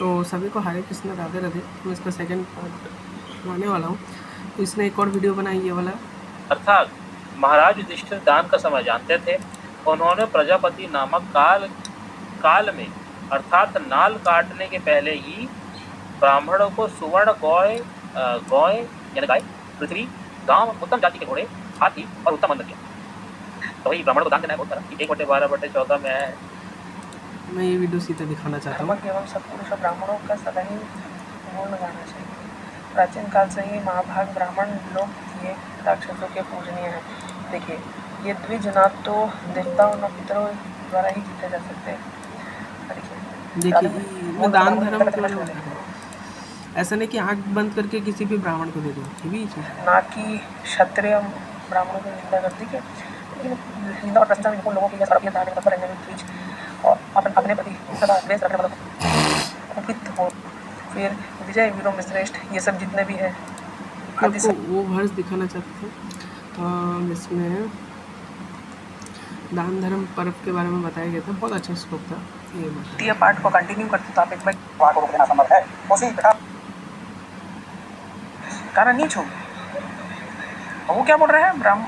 तो सभी को हरे कृष्ण राधे राधे। मैं इसका सेकंड पार्ट बनाने वाला हूँ। तो इसने एक और वीडियो बनाई ये वाला। अर्थात महाराज युधिष्ठिर दान का समय जानते थे। उन्होंने प्रजापति नामक काल में अर्थात नाल काटने के पहले ही ब्राह्मणों को सुवर्ण गौय यानी गाय, पृथ्वी, गांव, उत्तम जाति के घोड़े, हाथी और उत्तम अन्न दिया। तो वही ब्राह्मण को दान देना है, बहुत सारा 1/12/14 में है। मैं ये वीडियो सीधे दिखाना चाहता हूँ। एवं सत्पुरुष ब्राह्मणों का सदा ही गुण गाना चाहिए। प्राचीन काल से ही महाभाग ब्राह्मण लोग ये राक्षसों के पूजनीय हैं। देखिए, ये द्विज ना तो देवताओं न पितरों द्वारा ही जीते जा सकते हैं। देखिए मैं दान धर्म को ऐसा नहीं कि आँख बंद करके किसी भी ब्राह्मण को दे दो, ये भी चीज़ ना कि क्षत्रिय ब्राह्मणों की निंदा करती है। लेकिन निंदा और प्रशंसा में निपुण लोगों के लिए सर्वज्ञ धार्मिक तत्पर रहने में द्विज और अपने प्रति सदा द्वेष रखने वालों कुपित हो। फिर विजय वीरों में श्रेष्ठ, ये सब जितने भी हैं। आपको वो वर्ष दिखाना चाहते थे इसमें दान धर्म पर्व के बारे में बताया गया था, बहुत अच्छा श्लोक था। ये पार्ट को कंटिन्यू करते तो आप एक बार को रोकना संभव है। उसी कारण नीच हो। वो क्या बोल रहे हैं ब्राह्मण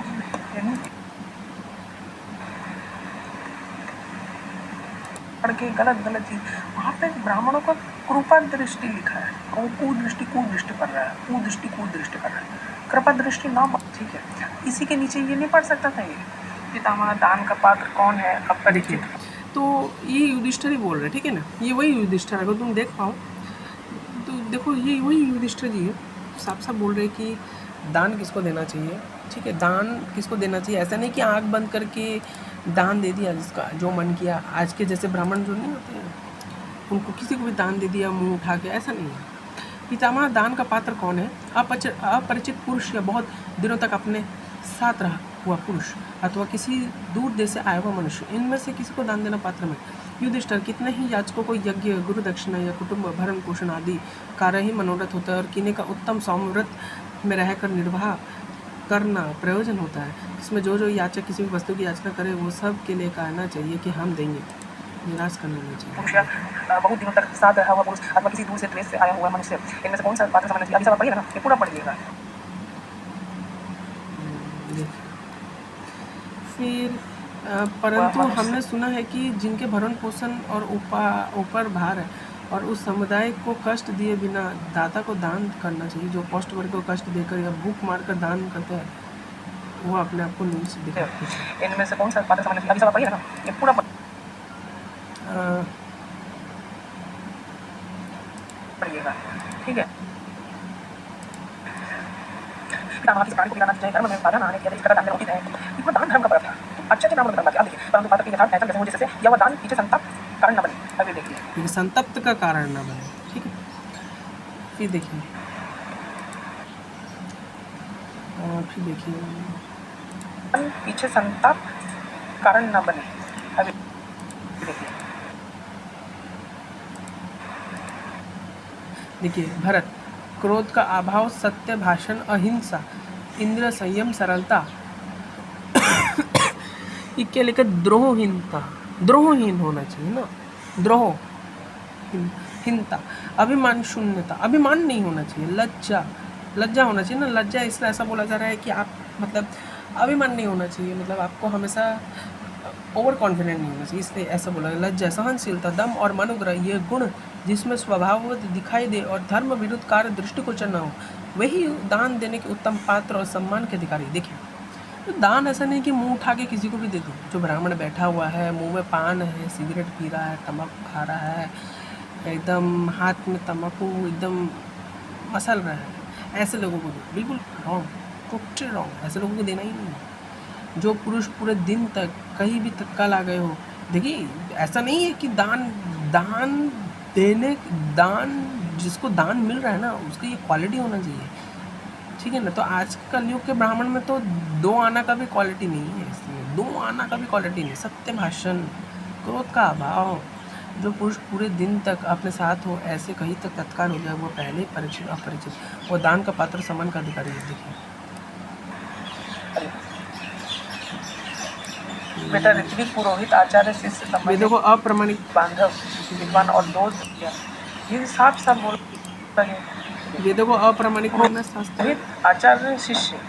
के गलत चीज। वहाँ पे ब्राह्मणों को कृपा दृष्टि लिखा है, वो कुदृष्टि कर रहा है, कुदृष्टि कर रहा है। कृपा दृष्टि नाम, ठीक है। इसी के नीचे ये नहीं पढ़ सकता था ये पितामह दान का पात्र कौन है अपरिचित। तो ये युधिष्ठिर ही बोल रहे, ठीक है ना, ये वही युधिष्ठिर, अगर तुम देख पाओ तो देखो ये वही युधिष्ठिर जी है। साफ साफ बोल रहे कि दान किसको देना चाहिए, ठीक है, दान किसको देना चाहिए। ऐसा नहीं कि आँख बंद करके दान दे दिया जिसका जो मन किया। आज के जैसे ब्राह्मण जो नहीं होते हैं उनको किसी को भी दान दे दिया मुंह उठा के, ऐसा नहीं है। पितामह दान का पात्र कौन है? अपरिचित पुरुष या बहुत दिनों तक अपने साथ रहा हुआ पुरुष अथवा किसी दूर देश से आया हुआ मनुष्य, इनमें से किसी को दान देना पात्र में। युधिष्ठिर, कितने ही याचकों को यज्ञ, गुरु दक्षिणा या कुटुंब भरण पोषण आदि कार्य ही मनोरथ होता है और किन्हीं का उत्तम सौम्रत में रहकर निर्वाह करना प्रयोजन होता है। इसमें जो जो याचक किसी भी वस्तु की याचना करे वो सब के लिए कहना चाहिए कि हम देंगे, निराश करना नहीं चाहिए। बहुत दिनों तक साथ रहा हुआ पुरुष अथवा किसी दूर से देश से आया हुआ मनुष्य, इनमें से कौन सा पात्र समझना चाहिए? अभी सब पढ़िएगा ना, ये पूरा पढ़िएगा। फिर परंतु हमने सुना है कि जिनके भरण पोषण और ऊपर भार है और उस समुदाय को कष्ट दिए बिना दाता को दान करना चाहिए। जो पोस्ट वर्ग को कष्ट देकर या भूख मारकर दान करते हैं वो अपने आप को नीच दिखाते हैं। इनमें से कौन सा पात्र समझना चाहिए? अभी सब पढ़िएगा ना, ये पूरा पढ़िएगा, ठीक है। प्राणी को खिलाना चाहिए, धर्म में बाधा ना आने के लिए इसका दान देना उचित है। इसमें दान धर्म का पर्व था, अच्छे के नाम में करना चाहिए। परंतु पात्र की यथार्थ ऐसा कैसे हो जिससे यह वह दान पीछे संताप कारण न बने। अभी देखिए, संतप्त का कारण न बने, ठीक है। फिर देखिए पीछे संताप कारण न बने। अभी देखिए भरत, क्रोध का अभाव, सत्य भाषण, अहिंसा, इंद्रिय संयम, सरलता इसके लेकर द्रोहहीन होना चाहिए ना, द्रोहहीनता, अभिमान शून्यता, अभिमान नहीं होना चाहिए, लज्जा होना चाहिए ना। लज्जा इसलिए ऐसा बोला जा रहा है कि आप मतलब अभिमान नहीं होना चाहिए, मतलब आपको हमेशा ओवर कॉन्फिडेंट नहीं होना चाहिए, इसलिए ऐसा बोला। लज्जा, सहनशीलता, दम और मनोग्रह ये गुण जिसमें स्वभाववत दिखाई दे और धर्म विरुद्ध कार्य दृष्टिगोचर न हो, वही दान देने के उत्तम पात्र और सम्मान के अधिकारी। देखिए तो दान ऐसा नहीं कि मुंह उठा के किसी को भी दे दो। जो ब्राह्मण बैठा हुआ है, मुंह में पान है, सिगरेट पी रहा है, तम्बाकू खा रहा है, एकदम हाथ में तम्बाकू एकदम मसल रहा है, ऐसे लोगों को दो, बिल्कुल रॉन्ग, टोटली रॉन्ग। ऐसे लोगों को देना ही नहीं है। जो पुरुष पूरे दिन तक कहीं भी तत्काल आ गए हो, देखिए ऐसा नहीं है कि दान जिसको दान मिल रहा है ना उसकी ये क्वालिटी होना चाहिए, ठीक है ना। तो आज कलयुग के ब्राह्मण में तो 2 आना का भी क्वालिटी नहीं है, इसमें 2 आना का भी क्वालिटी नहीं। सत्य भाषण, क्रोध का अभाव, जो पुरुष पूरे दिन तक अपने साथ हो, ऐसे कहीं तक तत्काल हो जाए, वो पहले परिचित अपरिचित वो दान का पात्र सम्मान का अधिकारी है। देखिए बेटा, ऋत्विक पुरोहित आचार्य शिष्य संबंधी, देखो अप्रमाणिक बांधव विद्वान और दोस्त ये साफ साफ बोल रहे हैं। वेदों को अप्रामाणिक मानना शास्त्र है। आचार्य शिष्य